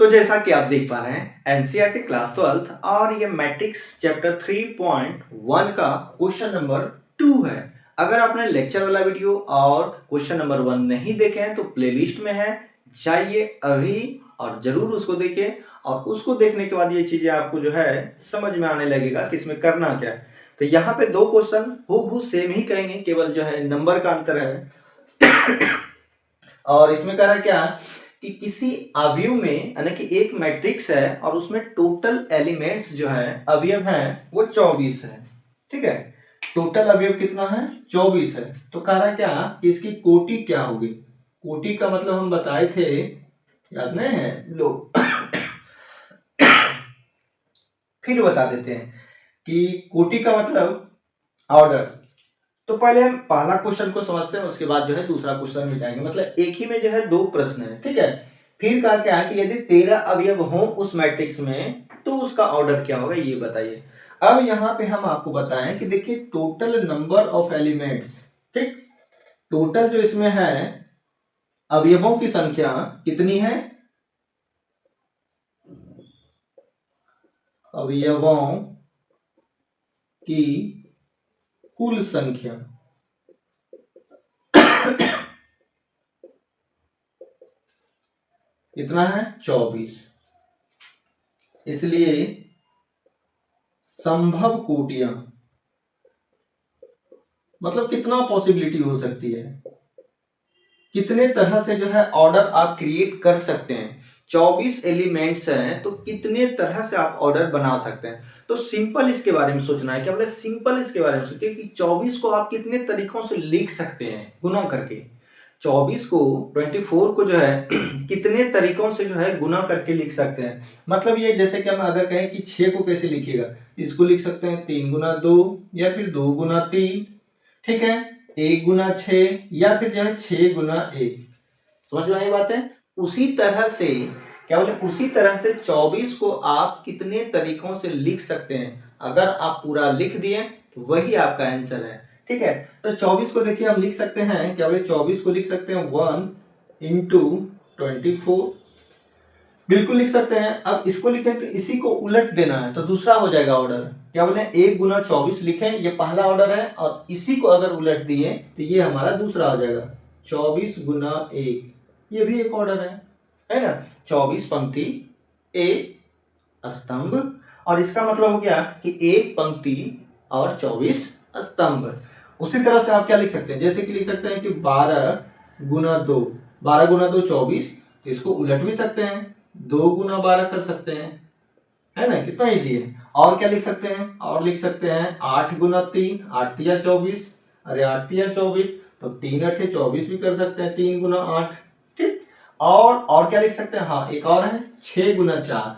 तो जैसा कि आप देख पा रहे हैं एनसीईआरटी क्लास 12 और ये मैट्रिक्स चैप्टर 3.1 का क्वेश्चन नंबर 2 है। अगर आपने लेक्चर वाला वीडियो और क्वेश्चन नंबर 1 नहीं देखे हैं तो प्लेलिस्ट में है, जाइए अभी और जरूर उसको देखिए। और उसको देखने के बाद ये चीजें आपको जो है समझ में आने लगेगा कि इसमें करना क्या है। तो यहाँ पे दो क्वेश्चन हूबहू सेम ही कहेंगे, केवल जो है नंबर का अंतर है। और इसमें कह रहा है क्या कि किसी अवयव में यानी कि एक मैट्रिक्स है और उसमें टोटल एलिमेंट्स जो है अवयव है वो 24 है। ठीक है, टोटल अवयव कितना है? 24 है। तो कह रहा है क्या कि इसकी कोटि क्या होगी? कोटि का मतलब हम बताए थे, याद नहीं है? लो फिर बता देते हैं कि कोटि का मतलब ऑर्डर। तो पहले हम पहला क्वेश्चन को समझते हैं, उसके बाद जो है दूसरा क्वेश्चन में जाएंगे। मतलब एक ही में जो है दो प्रश्न है। ठीक है, फिर कहा क्या है कि यदि 13 अवयव हो उस मैट्रिक्स में तो उसका ऑर्डर क्या होगा ये बताइए। अब यहाँ पे हम आपको बताएं कि देखिए टोटल नंबर ऑफ एलिमेंट्स, ठीक, टोटल जो इसमें है अवयवों की संख्या कितनी है? अवयवों की कुल संख्या कितना है? 24। इसलिए संभव कोटियां, मतलब कितना पॉसिबिलिटी हो सकती है, कितने तरह से जो है ऑर्डर आप क्रिएट कर सकते हैं। 24 एलिमेंट्स हैं तो कितने तरह से आप ऑर्डर बना सकते हैं। तो सिंपल इसके बारे में सोचना है। क्या बोले? सिंपल इसके बारे में सोचिए कि 24 को आप कितने तरीकों से लिख सकते हैं गुना करके। 24 को 24 को जो है कितने तरीकों से जो है गुना करके लिख सकते हैं। मतलब ये जैसे कि हम अगर कहें कि 6 को कैसे लिखिएगा, इसको लिख सकते हैं 3 गुना 2 या फिर 2 गुना 3। ठीक है, 1 गुना 6 या फिर जो है 6 गुना 1। समझ में आई बात है? उसी तरह से क्या बोले, उसी तरह से 24 को आप कितने तरीकों से लिख सकते हैं। अगर आप पूरा लिख दिए तो वही आपका आंसर है। ठीक है, तो 24 को देखिए हम लिख सकते हैं, क्या बोले, 24 को लिख सकते हैं 1 इंटू 24, बिल्कुल लिख सकते हैं। अब इसको लिखें तो इसी को उलट देना है तो दूसरा हो जाएगा ऑर्डर। क्या बोले, 1 गुना 24 लिखें, ये पहला ऑर्डर है, और इसी को अगर उलट दिए तो ये हमारा दूसरा हो जाएगा 24 गुना 1, ये भी एक ऑर्डर है ना? 24 पंक्ति, एक स्तंभ, और इसका मतलब हो गया कि एक पंक्ति और 24 स्तंभ। उसी तरह से आप क्या लिख सकते हैं, जैसे कि लिख सकते हैं कि 12 गुना 2, 12 गुना 2 24, तो इसको उलट भी सकते हैं, 2 गुना 12 कर सकते हैं, है ना? कितना इजी है। और क्या लिख सकते हैं? और लिख सकते हैं 8 गुना 3, 8 तिया 24, अरे 8 तिया 24, तो 3 8 24 भी कर सकते हैं, 3 गुना 8। ठीक, और क्या लिख सकते हैं? हाँ, एक और है 6 गुना 4,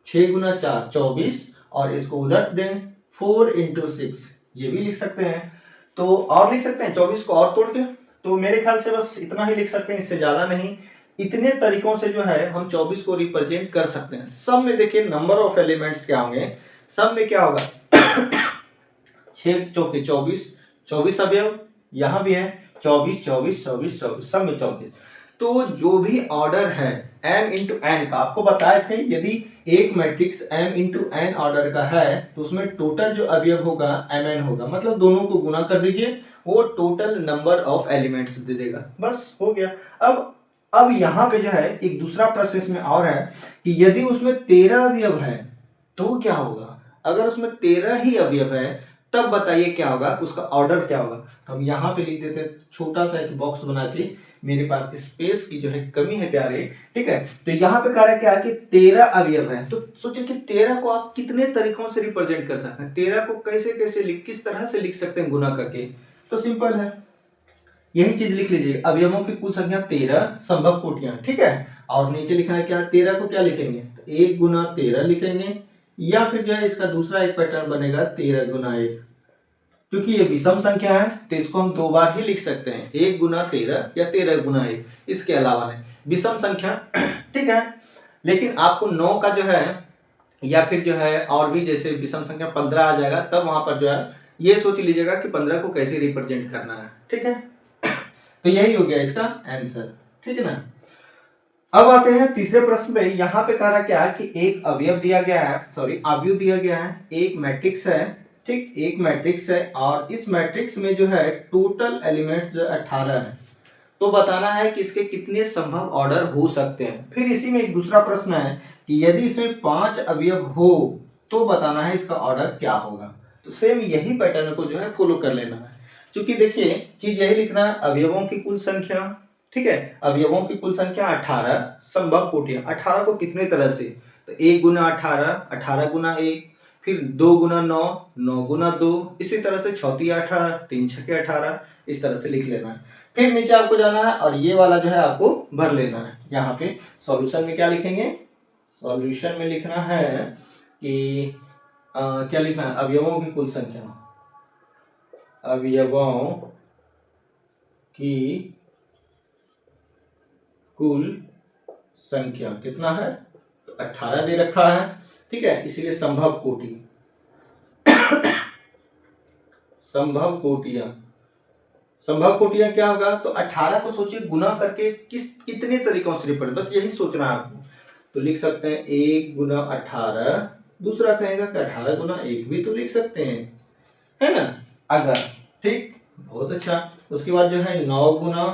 6 गुना 4 24, और इसको उलट दें 4 इंटू 6, ये भी लिख सकते हैं। तो और लिख सकते हैं 24 को और तोड़ के। तो मेरे ख्याल से बस इतना ही लिख सकते हैं, इससे ज्यादा नहीं। इतने तरीकों से जो है हम 24 को रिप्रेजेंट कर सकते हैं। सब में देखिए नंबर ऑफ एलिमेंट्स क्या होंगे, सब में क्या होगा 6 चौके 24, 24 अवयव यहाँ भी है, 24 24 24 24, सब में 24। तो जो भी ऑर्डर है m इंटू एन का, आपको बताए थे यदि एक matrix m into n order का है तो उसमें टोटल जो अवयव होगा mn होगा। मतलब दोनों को गुना कर दीजिए, वो total number of elements they देगा। बस हो गया। अब यहाँ पे जो है एक दूसरा प्रश्न इसमें और है कि यदि उसमें 13 अवयव है तो क्या होगा। अगर उसमें 13 ही अवयव है तब बताइए क्या होगा, उसका ऑर्डर क्या होगा। तो हम यहाँ पे लिख देते हैं छोटा सा एक बॉक्स बना के, मेरे पास स्पेस की जो है कमी है प्यारे। ठीक है, तो यहाँ पे कह रहा है क्या है कि 13 अवयव है। तो सोचिए कि 13 को आप कितने तरीकों से रिप्रेजेंट कर सकते हैं, 13 को कैसे कैसे किस तरह से लिख सकते हैं गुना करके। तो सिंपल है, यही चीज लिख लीजिए, अवयवों की कुल संख्या 13, संभव कोटियां। ठीक है, और नीचे लिखना है क्या, 13 को क्या लिखेंगे, तो 1 गुना 13 लिखेंगे, या फिर जो है इसका दूसरा एक पैटर्न बनेगा 13 गुना 1। क्योंकि ये विषम संख्या है तो इसको हम दो बार ही लिख सकते हैं, 1 गुना 13 या 13 गुना 1, इसके अलावा नहीं, विषम संख्या। ठीक है, लेकिन आपको 9 का जो है या फिर जो है और भी जैसे विषम संख्या 15 आ जाएगा, तब वहां पर जो है ये सोच लीजिएगा कि 15 को कैसे रिप्रेजेंट करना है। ठीक है, तो यही हो गया इसका आंसर। ठीक है ना? अब आते हैं तीसरे प्रश्न पे। यहाँ पे कह रहा क्या है कि एक अवयव दिया गया है, सॉरी अवयव दिया गया है, एक मैट्रिक्स है, ठीक, एक मैट्रिक्स है और इस मैट्रिक्स में जो है टोटल एलिमेंट्स जो 18 है। तो बताना है कि इसके कितने संभव ऑर्डर हो सकते हैं। फिर इसी में एक दूसरा प्रश्न है कि यदि इसमें 5 अवयव हो तो बताना है इसका ऑर्डर क्या होगा। तो सेम यही पैटर्न को जो है फॉलो कर लेना है। क्योंकि देखिए चीज यही लिखना है, अवयवों की कुल संख्या, ठीक है, अवयवों की कुल संख्या 18, संभव कोटियां 18 को कितने तरह से, तो 1 गुना 18, 18 गुना 1, फिर 2 गुना 9, 9 गुना 2, इसी तरह से 6 तिया 18, 3 छके 18, इस तरह से लिख लेना है। फिर नीचे आपको जाना है और ये वाला जो है आपको भर लेना है। यहाँ पे सॉल्यूशन में क्या लिखेंगे, सॉल्यूशन में लिखना है कि क्या लिखना है, अवयवों की कुल संख्या, अवयवों की कुल संख्या कितना है, तो 18 दे रखा है, ठीक है, इसीलिए संभव कोटि, संभव कोटियां, संभव कोटियां क्या होगा, तो 18 को सोचिए गुना करके कितने तरीकों से रिप्रेजेंट, बस यही सोचना है आपको। तो लिख सकते हैं 1 गुना 18, दूसरा कहेगा कि 18 गुना 1 भी तो लिख सकते हैं, है ना, अगर, ठीक, बहुत अच्छा। उसके बाद जो है 9 गुना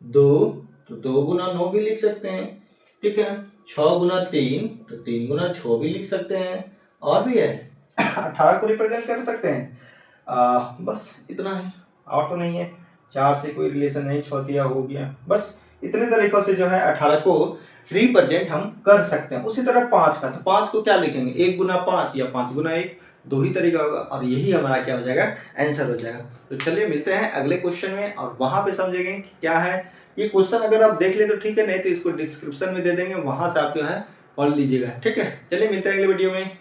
2, तो 2 गुना 9 भी लिख सकते हैं, ठीक है, 6 गुना 3, तो 3 गुना 6 भी लिख सकते हैं, और भी है 18 को रिप्रेजेंट कर सकते हैं। बस इतना है, और तो नहीं है, 4 से कोई रिलेशन नहीं, चौथिया हो गया, बस इतने तरीकों से जो है 18 को रिप्रेजेंट हम कर सकते हैं। उसी तरह 5 का, तो 5 को क्या लिखेंगे, 1 गुना 5 या 5 गुना 1, दो ही तरीका होगा और यही हमारा क्या हो जाएगा, आंसर हो जाएगा। तो चलिए मिलते हैं अगले क्वेश्चन में और वहां पे समझेंगे कि क्या है ये क्वेश्चन। अगर आप देख ले तो ठीक है, नहीं तो इसको डिस्क्रिप्शन में दे देंगे, वहां से आप जो है पढ़ लीजिएगा, ठीक है। चलिए मिलते हैं अगले वीडियो में।